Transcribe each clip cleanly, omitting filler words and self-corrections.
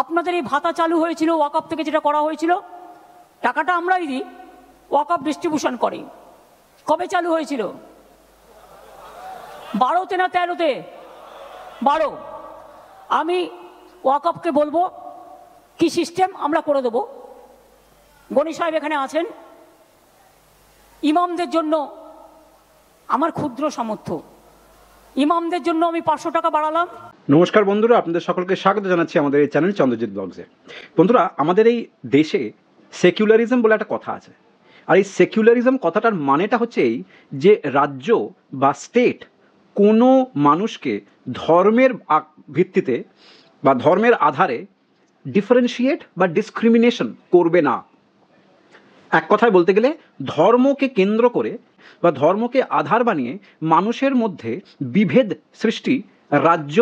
আপনাদের এই ভাতা চালু হয়েছিল ওয়াকফ থেকে, যেটা করা হয়েছিল, টাকাটা আমরাই দিই, ওয়াকফ ডিস্ট্রিবিউশন করে। কবে চালু হয়েছিল? 12তে না 13তে? 12। আমি ওয়াকফকে বলবো কি সিস্টেম আমরা করে দেবো। গনি সাহেব এখানে আছেন। ইমামদের জন্য আমার ক্ষুদ্র সামর্থ্য, ইমামদের জন্য আমি 500 টাকা বাড়ালাম। নমস্কার বন্ধুরা, আপনাদের সকলকে স্বাগত জানাচ্ছি আমাদের এই চ্যানেল চন্দ্রজিৎ ব্লগসে। বন্ধুরা, আমাদের এই দেশে সেকুলারিজম বলে একটা কথা আছে। আর এই সেকুলারিজম কথাটার মানেটা হচ্ছে এই যে রাজ্য বা স্টেট কোনো মানুষকে ধর্মের ভিত্তিতে বা ধর্মের আধারে ডিফারেন্সিয়েট বা ডিসক্রিমিনেশন করবে না। এক কথায় বলতে গেলে ধর্মকে কেন্দ্র করে বা ধর্মকে আধার বানিয়ে মানুষের মধ্যে বিভেদ সৃষ্টি রাজ্য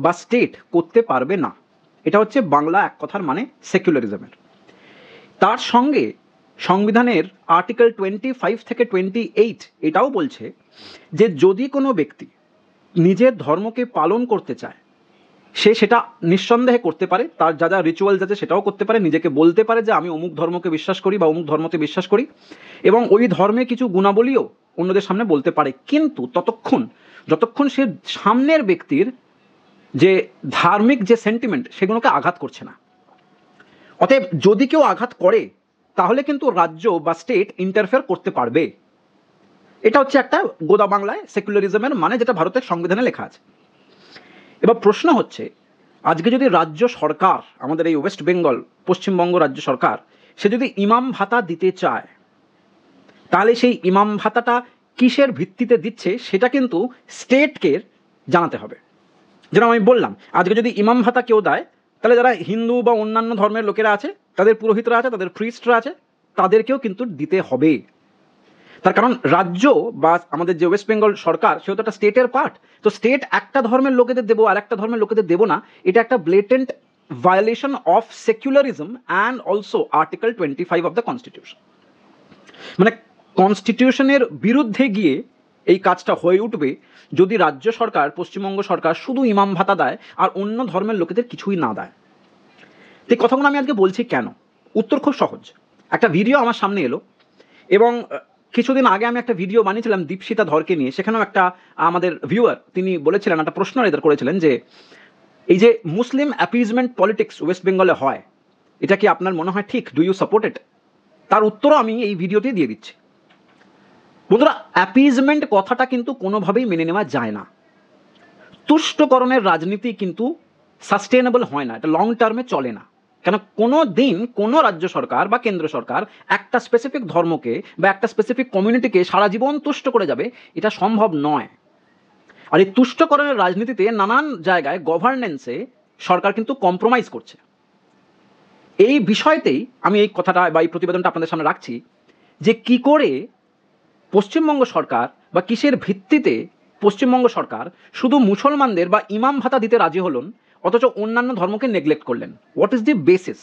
বা স্টেট করতে পারবে না। এটা হচ্ছে বাংলা এক কথার মানে সেকুলারিজমের। তার সঙ্গে সংবিধানের আর্টিকেল 25 থেকে 28 এটাও বলছে যে যদি কোনো ব্যক্তি নিজের ধর্মকে পালন করতে চায় সে সেটা নিঃসন্দেহে করতে পারে, তার যা যা রিচুয়ালস আছে সেটাও করতে পারে, নিজেকে বলতে পারে যে আমি অমুক ধর্মকে বিশ্বাস করি বা অমুক ধর্মতে বিশ্বাস করি, এবং ওই ধর্মে কিছু গুণাবলীও অন্যদের সামনে বলতে পারে, কিন্তু যতক্ষণ সে সামনের ব্যক্তির যে ধার্মিক যে সেন্টিমেন্ট সেগুলোকে আঘাত করছে না। অতএব যদি কেউ আঘাত করে তাহলে কিন্তু রাজ্য বা স্টেট ইন্টারফেয়ার করতে পারবে। এটা হচ্ছে একটা গোদা বাংলায় সেকুলারিজমের মানে, যেটা ভারতের সংবিধানে লেখা আছে। এবার প্রশ্ন হচ্ছে, আজকে যদি রাজ্য সরকার, আমাদের এই ওয়েস্ট বেঙ্গল পশ্চিমবঙ্গ রাজ্য সরকার, সে যদি ইমাম ভাতা দিতে চায় তাহলে সেই ইমাম ভাতাটা কিসের ভিত্তিতে দিচ্ছে সেটা কিন্তু স্টেটকে জানাতে হবে। যেরকম আমি বললাম, আজকে যদি ইমাম ভাতা কেউ দেয় তাহলে যারা হিন্দু বা অন্যান্য ধর্মের লোকেরা আছে, তাদের পুরোহিতরা আছে, তাদের প্রিস্টরা আছে, তাদেরকেও কিন্তু দিতে হবে। তার কারণ রাজ্য বা আমাদের যে ওয়েস্ট বেঙ্গল সরকার সেও তো একটা স্টেটের পার্ট। তো স্টেট একটা ধর্মের লোকেদের দেবো আর একটা ধর্মের লোকেদের দেবো না, এটা একটা ব্লেটেন্ট violation of secularism and also article 25 of the constitution. মানে কনস্টিটিউশনের বিরুদ্ধে গিয়ে এই কাজটা হয়ে উঠবে যদি রাজ্য সরকার, পশ্চিমবঙ্গ সরকার শুধু ইমাম ভাতা দেয় আর অন্য ধর্মের লোকেদের কিছুই না দেয়। তো এই কথাগুলো আমি আজকে বলছি কেন? উত্তর খুব সহজ। একটা ভিডিও আমার সামনে এলো এবং কিছুদিন আগে আমি একটা ভিডিও বানিয়েছিলাম দীপশিতা ধরকে নিয়ে। সেখানেও একটা আমাদের ভিউয়ার তিনি বলেছিলেন, একটা প্রশ্ন এদের করেছিলেন যে এই যে মুসলিম অ্যাপিজমেন্ট পলিটিক্স ওয়েস্ট বেঙ্গলে হয়, এটা কি আপনার মনে হয় ঠিক? Do you support it? তার উত্তরও আমি এই ভিডিওতে দিয়ে দিচ্ছি। বন্ধুরা, অ্যাপিজমেন্ট কথাটা কিন্তু কোনোভাবেই মেনে নেওয়া যায় না। তুষ্টকরণের রাজনীতি কিন্তু সাস্টেনেবল হয় না, এটা লং টার্মে চলে না। কেন কোনো দিন কোনো রাজ্য সরকার বা কেন্দ্র সরকার একটা স্পেসিফিক ধর্মকে বা একটা স্পেসিফিক কমিউনিটিকে সারা জীবন তুষ্ট করে যাবে, এটা সম্ভব নয়। আর এই তুষ্টকরণের রাজনীতিতে নানান জায়গায় গভর্নেন্সে সরকার কিন্তু কম্প্রোমাইজ করছে। এই বিষয়তেই আমি এই কথাটা বা এই প্রতিবেদনটা আপনাদের সামনে রাখছি যে কি করে পশ্চিমবঙ্গ সরকার বা কিসের ভিত্তিতে পশ্চিমবঙ্গ সরকার শুধু মুসলমানদের বা ইমাম ভাতা দিতে রাজি হলেন অথচ অন্যান্য ধর্মকে নেগলেক্ট করলেন। What is the basis?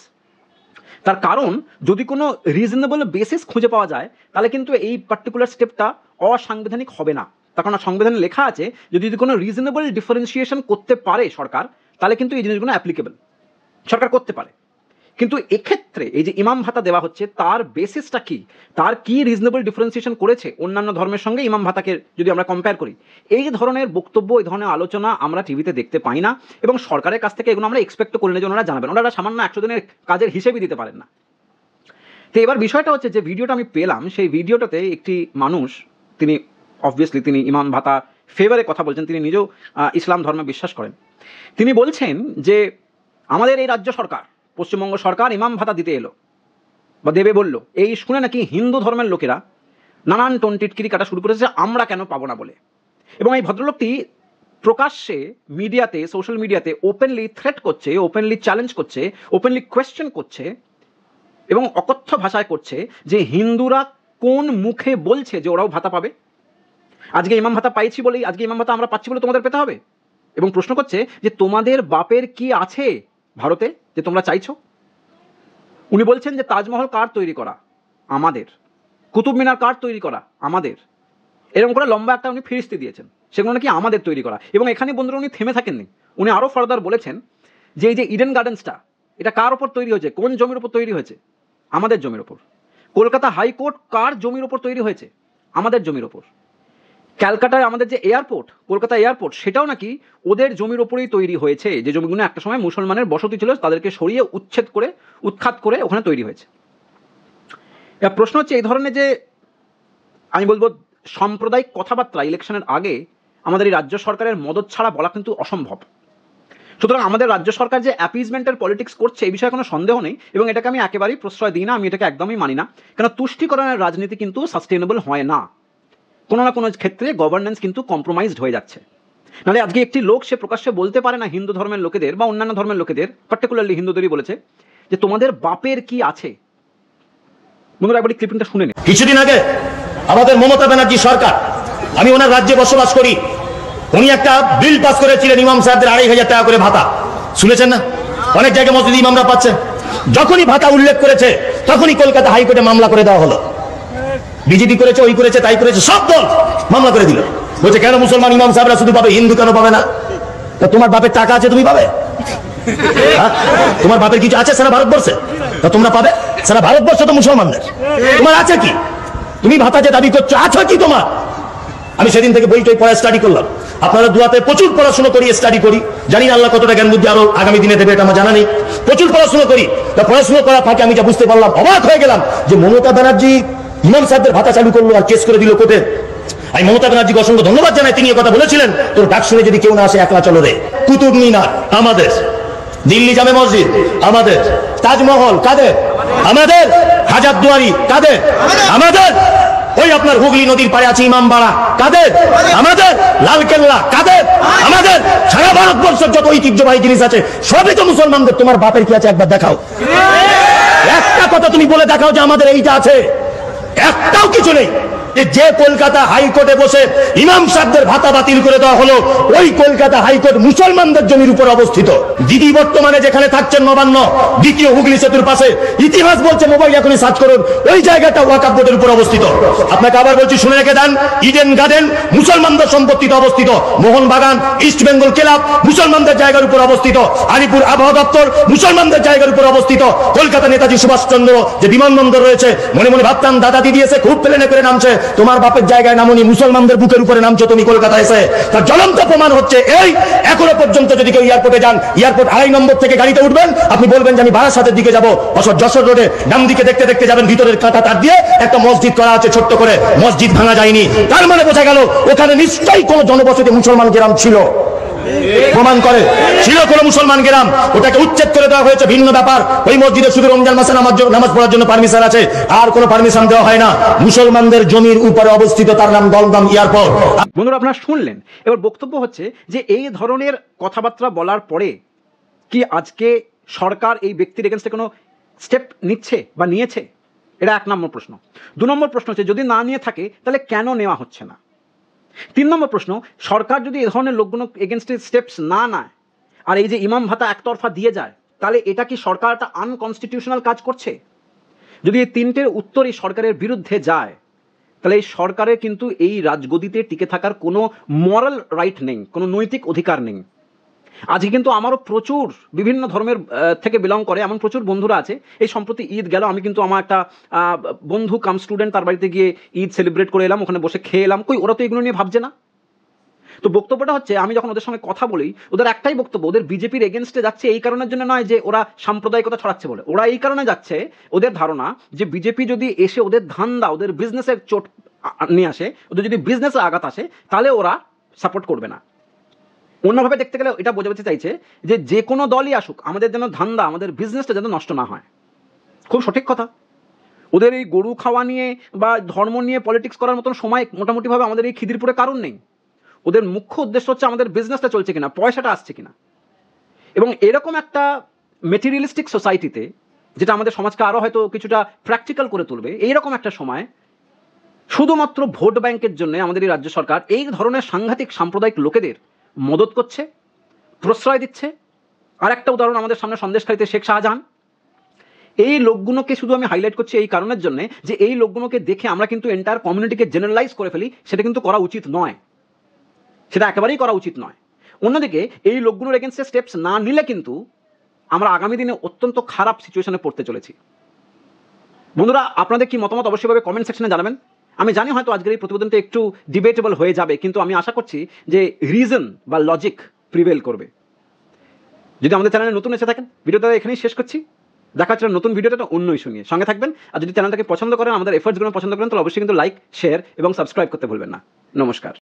তার কারণ যদি কোনো রিজনেবল বেসিস খুঁজে পাওয়া যায় তাহলে কিন্তু এই পার্টিকুলার স্টেপটা অসাংবিধানিক হবে না। তার কারণ সংবিধানে লেখা আছে যদি কোনো রিজনেবল ডিফারেন্সিয়েশন করতে পারে সরকার তাহলে কিন্তু এই জিনিসগুলো অ্যাপ্লিকেবল, সরকার করতে পারে। কিন্তু এক্ষেত্রে এই যে ইমাম ভাতা দেওয়া হচ্ছে তার বেসিসটা কি, তার কি রিজনেবল ডিফারেন্সিয়েশন করেছে অন্যান্য ধর্মের সঙ্গে ইমাম ভাতাকে যদি আমরা কম্পেয়ার করি, এই ধরনের বক্তব্য, এই ধরনের আলোচনা আমরা টিভিতে দেখতে পাই না এবং সরকারের কাছ থেকে এগুলো আমরা এক্সপেক্ট করি না যে ওনারা জানাবেন। ওনারা সামান্য 100 দিনের কাজের হিসেবেই দিতে পারেন না। তো এবার বিষয়টা হচ্ছে যে ভিডিওটা আমি পেলাম, সেই ভিডিওটাতে একটি মানুষ, তিনি অবভিয়াসলি তিনি ইমাম ভাতা ফেভারে কথা বলছেন, তিনি নিজেও ইসলাম ধর্মে বিশ্বাস করেন। তিনি বলছেন যে আমাদের এই রাজ্য সরকার, পশ্চিমবঙ্গ সরকার ইমাম ভাতা দিতে এলো বা দেবে বলল, এই শুনে নাকি হিন্দু ধর্মের লোকেরা নানান টনটিটকিরি কাটা শুরু করেছে আমরা কেন পাবো না বলে। এবং এই ভদ্রলোকটি প্রকাশ্যে মিডিয়াতে, সোশ্যাল মিডিয়াতে ওপেনলি থ্রেট করছে, ওপেনলি চ্যালেঞ্জ করছে, ওপেনলি কোয়েশ্চেন করছে এবং অকথ্য ভাষায় করছে যে হিন্দুরা কোন মুখে বলছে যে ওরাও ভাতা পাবে? আজকে ইমাম ভাতা পাইছি বলেই, আজকে ইমাম ভাতা আমরা পাচ্ছি বলে তোমাদের পেতে হবে? এবং প্রশ্ন করছে যে তোমাদের বাপের কি আছে ভারতে যে তোমরা চাইছো? উনি বলছেন যে তাজমহল কার তৈরি করা? আমাদের। কুতুব মিনার কার তৈরি করা? আমাদের। এরকম করে লম্বা একটা উনি ফিরিস্তি দিয়েছেন, সেগুলো নাকি আমাদের তৈরি করা। এবং এখানে বন্ধুরা উনি থেমে থাকেননি, উনি আরও ফার্দার বলেছেন যে এই যে ইডেন গার্ডেন্সটা, এটা কার ওপর তৈরি হয়েছে? কোন জমির ওপর তৈরি হয়েছে? আমাদের জমির ওপর। কলকাতা হাইকোর্ট কার জমির ওপর তৈরি হয়েছে? আমাদের জমির ওপর। ক্যালকাটায় আমাদের যে এয়ারপোর্ট, কলকাতা এয়ারপোর্ট, সেটাও নাকি ওদের জমির ওপরেই তৈরি হয়েছে, যে জমিগুলো একটা সময় মুসলমানের বসতি ছিল, তাদেরকে সরিয়ে উৎখাত করে ওখানে তৈরি হয়েছে। এবার প্রশ্ন হচ্ছে, এই ধরনের যে আমি বলবো সাম্প্রদায়িক কথাবার্তা ইলেকশনের আগে আমাদের এই রাজ্য সরকারের মদত ছাড়া বলা কিন্তু অসম্ভব। সুতরাং আমাদের রাজ্য সরকার যে অ্যাপিজমেন্টের পলিটিক্স করছে এই বিষয়ে কোনো সন্দেহ নেই, এবং এটাকে আমি একেবারেই প্রশ্রয় দিই না, আমি এটাকে একদমই মানি না। কেন তুষ্টিকরণের রাজনীতি কিন্তু সাস্টেনেবল হয় না, কোনো না কোনো ক্ষেত্রে গভর্নেন্স কিন্তু কম্প্রোমাইজড হয়ে যাচ্ছে। নাহলে আজকে একটি লোক সে প্রকাশ্যে বলতে পারে না হিন্দু ধর্মের লোকেদের বা অন্যান্য ধর্মের লোকেদের, পার্টিকুলারলি হিন্দুদেরই বলেছে, যে তোমাদের বাপের কি আছে। বন্ধুরা একবার ক্লিপিংটা শুনে নিন। কিছুদিন আগে আমাদের মমতা ব্যানার্জি সরকার, আমি ওনার রাজ্যে বসবাস করি, উনি একটা বিল পাস করেছিলেন ইমাম সাহেবদের 2,500 টাকা করে ভাতা। শুনেছেন না? অনেক জায়গায় মসজিদ ইমামরা পাচ্ছেন। যখনই ভাতা উল্লেখ করেছে তখনই কলকাতা হাইকোর্টে মামলা করে দেওয়া হলো। বিজেপি করেছে, ওই করেছে, তাই করেছে, সব দল মামলা করে দিল। বলছে কেন মুসলমান ইমাম সাহেবরা শুধু পাবে, হিন্দু কেন পাবে না? তা তোমার বাপের টাকা আছে, তুমি পাবে? তোমার বাপের কিছু আছে সারা ভারতবর্ষে? তা তোমরা পাবে? সারা ভারতবর্ষ তো মুসলমানদের, তোমার আছে কি? তুমি ভাতা যে দাবি করছো, আছে কি তোমার? আমি সেদিন থেকে বইটাই পড়া স্টাডি করলাম। আপনারা দুয়াতে প্রচুর পড়াশোনা করি, স্টাডি করি, জানি না আল্লাহ কতটা জ্ঞান বুদ্ধি আরো আগামী দিনে দেবে এটা আমার জানা নেই। প্রচুর পড়াশোনা করি, তা পড়াশোনা করার ফাঁকে আমি যা বুঝতে পারলাম, অবাক হয়ে গেলাম যে মমতা ব্যানার্জি ইমাম সাহেবদের ভাতা চালু করলো আর কেস করে দিল কোর্টে। আমি মমতা ব্যানার্জিকে অসংখ্য ধন্যবাদ জানাই, তিনি কথা বলেছিলেন, তোর ডাক শুনে যদি কেউ না আসে একলা চলো রে। কুতুব মিনার আমাদের, দিল্লি জামে মসজিদ আমাদের, তাজমহল কাদের? আমাদের। হাজারদুয়ারি কাদের? আমাদের। ওই আপনার হুগলি নদীর পাড়ে আছে ইমামবাড়া কাদের? আমাদের। লালকেল্লা কাদের? আমাদের। সারা ভারতবর্ষের যত ঐতিহ্যবাহী জিনিস আছে সবই তো মুসলমানদের। তোমার বাপের কি আছে একবার দেখাও, একটা কথা তুমি বলে দেখাও যে আমাদের এইটা আছে। একটাও কিছু নেই। যে কলকাতা হাইকোর্টে বসে ইমাম সাহেবদের ভাতা বাতিল করে দেওয়া হলো, ওই কলকাতা হাইকোর্ট মুসলমানদের জমির উপর অবস্থিত। দিদি বর্তমানে যেখানে থাকছেন নবান্ন, দ্বিতীয় হুগলি সেতুর পাশে, ইতিহাস বলছে, মোবাইল এখনই সার্চ করুন, ওই জায়গাটা ওয়াকফ বোর্ডের উপর অবস্থিত। আপনাকে আবার বলছি, শুনে রেখে দেন, ইডেন গার্ডেন মুসলমানদের সম্পত্তিতে অবস্থিত, মোহনবাগান ইস্ট বেঙ্গল ক্লাব মুসলমানদের জায়গার উপর অবস্থিত, আলিপুর আবহাওয়া দপ্তর মুসলমানদের জায়গার উপর অবস্থিত, কলকাতা নেতাজি সুভাষচন্দ্র যে বিমানবন্দর রয়েছে, মনে মনে ভাবতাম দাদা দিদি এসে খুব প্লেনে করে নামছে, তোমার বাপের জায়গায় নামনি, মুসলমানদের বুকের উপরে নামছো তুমি কলকাতা এসে। তার জ্বলন্ত প্রমাণ হচ্ছে এই, এখনো পর্যন্ত যদি কেউ এয়ারপোর্টে যান, এয়ারপোর্ট 2.5 নম্বর থেকে গাড়িতে উঠবেন, আপনি বলবেন যে আমি বারাসাতের দিকে যাবো, যশোর রোডে ডান দিকে দেখতে দেখতে যাবেন, ভিতরের কাঁটা তার দিয়ে একটা মসজিদ করা আছে ছোট্ট করে, মসজিদ ভাঙা যায়নি, তার মানে বোঝা গেল ওখানে নিশ্চয়ই কোনো জনবসতি মুসলমান গ্রাম ছিল। প্রমাণ করে ছিল কোনো মুসলমান গ্রাম, ওটাকে উচ্ছেদ করে দেওয়া হয়েছে, ভিন্ন ব্যাপার। ওই মসজিদে শুধু রমজান মাসে নামাজ পড়ার জন্য পারমিশন আছে, আর কোনো পারমিশন দেওয়া হয় না। মুসলমানদের জমির উপরে অবস্থিত, তার নাম দমদম এয়ারপোর্ট। বন্ধুরা আপনারা শুনলেন। এবার বক্তব্য হচ্ছে যে এই ধরনের কথাবার্তা বলার পরে কি আজকে সরকার এই ব্যক্তির এগেনস্টে কোনো স্টেপ নিচ্ছে বা নিয়েছে? এটা 1 নম্বর প্রশ্ন। 2 নম্বর প্রশ্ন হচ্ছে, যদি না নিয়ে থাকে তাহলে কেন নেওয়া হচ্ছে না? 3 নম্বর প্রশ্ন, সরকার যদি এ ধরনের লোকগুলো এগেনস্টে স্টেপস না নেয় আর এই যে ইমাম ভাতা একতরফা দিয়ে যায়, তাহলে এটা কি সরকার একটা আনকনস্টিটিউশনাল কাজ করছে? যদি এই 3টের উত্তরই সরকারের বিরুদ্ধে যায়, তাহলে এই সরকারের কিন্তু এই রাজগদিতে টিকে থাকার কোনো মরাল রাইট নেই, কোনো নৈতিক অধিকার নেই। আজকে কিন্তু আমারও প্রচুর বিভিন্ন ধর্মের থেকে বিলং করে এমন প্রচুর বন্ধুরা আছে। এই সম্প্রতি ঈদ গেল, আমি কিন্তু আমার একটা বন্ধু কাম স্টুডেন্ট, তার বাড়িতে গিয়ে ঈদ সেলিব্রেট করে এলাম, ওখানে বসে খেয়ে এলাম। কই, ওরা তো এগুলো নিয়ে ভাবছে না। তো বক্তব্যটা হচ্ছে, আমি যখন ওদের সঙ্গে কথা বলি, ওদের একটাই বক্তব্য, ওদের বিজেপির এগেনস্টে যাচ্ছে এই কারণের জন্য নয় যে ওরা সাম্প্রদায়িকতা ছড়াচ্ছে বলে, ওরা এই কারণে যাচ্ছে, ওদের ধারণা যে বিজেপি যদি এসে ওদের ধান্দা, ওদের বিজনেসের চোট নিয়ে আসে, ওদের যদি বিজনেসে আঘাত আসে, তাহলে ওরা সাপোর্ট করবে না। অন্যভাবে দেখতে গেলে এটা বোঝাতে চাইছে যে যে কোনো দলই আসুক, আমাদের যেন ধান্দা, আমাদের বিজনেসটা যেন নষ্ট না হয়। খুব সঠিক কথা। ওদের এই গরু খাওয়া নিয়ে বা ধর্ম নিয়ে পলিটিক্স করার মতন সময় মোটামুটিভাবে আমাদের এই খিদিরপুরে কারণ নেই। ওদের মুখ্য উদ্দেশ্য হচ্ছে আমাদের বিজনেসটা চলছে কিনা, পয়সাটা আসছে কিনা। এবং এরকম একটা মেটেরিয়ালিস্টিক সোসাইটিতে, যেটা আমাদের সমাজকে আরও হয়তো কিছুটা প্র্যাকটিক্যাল করে তুলবে, এইরকম একটা সময় শুধুমাত্র ভোট ব্যাংকের জন্য আমাদের এই রাজ্য সরকার এই ধরনের সাংঘাতিক সাম্প্রদায়িক লোকেদের মদত করছে, প্রশ্রয় দিচ্ছে। আর একটা উদাহরণ আমাদের সামনে, সন্দেশখালীতে শেখ শাহজাহান। এই লোকগুলোকে শুধু আমি হাইলাইট করছি এই কারণের জন্য যে এই লোকগুলোকে দেখে আমরা কিন্তু এন্টায়ার কমিউনিটিকে জেনারেলাইজ করে ফেলি, সেটা কিন্তু করা উচিত নয়, সেটা একেবারেই করা উচিত নয়। অন্যদিকে এই লোকগুলোর এগেনস্টে স্টেপস না নিলে কিন্তু আমরা আগামী দিনে অত্যন্ত খারাপ সিচুয়েশনে পড়তে চলেছি। বন্ধুরা, আপনাদের কি মতামত অবশ্যইভাবে কমেন্ট সেকশনে জানাবেন। আমি জানি হয়তো আজকের এই প্রতিবেদনটা একটু ডিবেটেবল হয়ে যাবে, কিন্তু আমি আশা করছি যে রিজন বা লজিক প্রিভেল করবে। যদি আমাদের চ্যানেলে নতুন এসে থাকেন, ভিডিওটা এখানেই শেষ করছি। দেখা হচ্ছে নতুন ভিডিওটা অন্য ইস্যু নিয়ে। সঙ্গে থাকবেন। আর যদি চ্যানেলটাকে পছন্দ করেন, আমাদের এফর্টসগুলো পছন্দ করেন, তাহলে অবশ্যই কিন্তু লাইক, শেয়ার এবং সাবস্ক্রাইব করতে ভুলবেন না। নমস্কার।